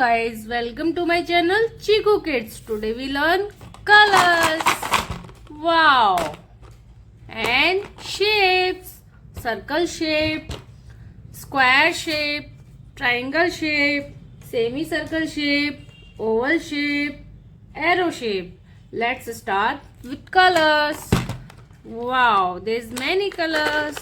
guys, welcome to my channel Chiku Kids. Today we learn colors. Wow! And shapes. Circle shape, square shape, triangle shape, semicircle shape, oval shape, arrow shape. Let's start with colors. Wow, there's many colors.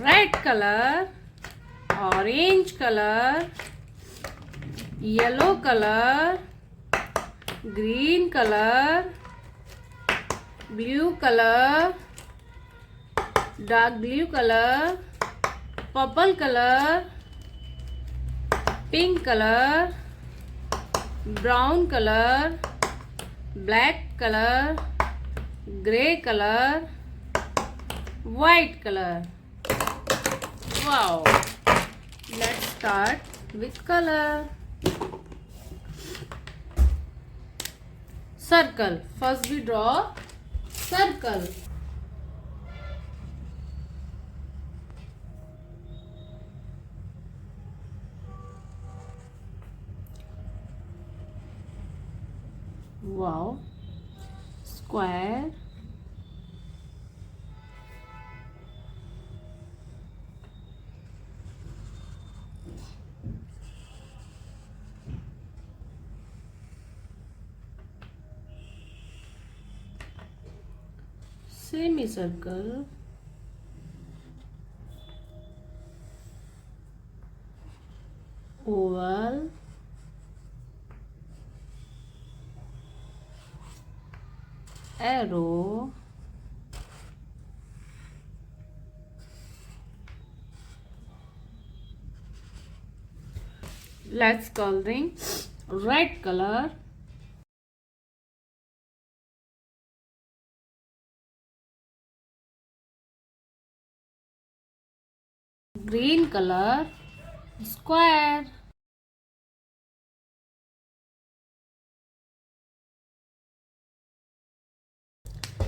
Red color, orange color, yellow color, green color, blue color, dark blue color, purple color, pink color, brown color, black color, gray color, white color. Wow! Let's start with color. Circle. First we draw circle. Wow. Square. Semicircle, oval, arrow, let's coloring red color, green color, square,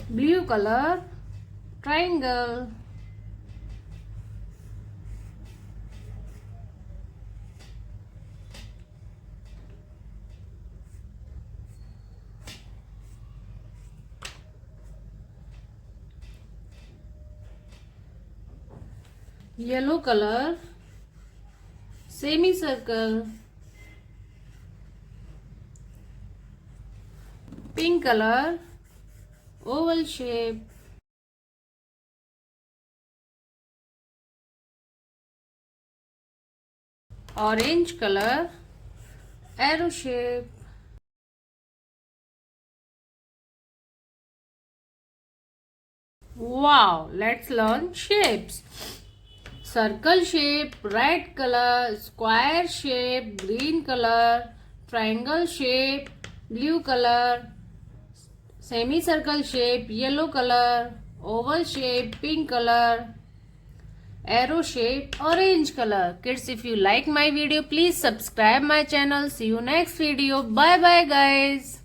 blue color, triangle, yellow color, semicircle, pink color, oval shape, orange color, arrow shape, wow, let's learn shapes. Circle shape, red color, square shape, green color, triangle shape, blue color, semicircle shape, yellow color, oval shape, pink color, arrow shape, orange color. Kids, if you like my video, please subscribe my channel. See you next video. Bye bye guys.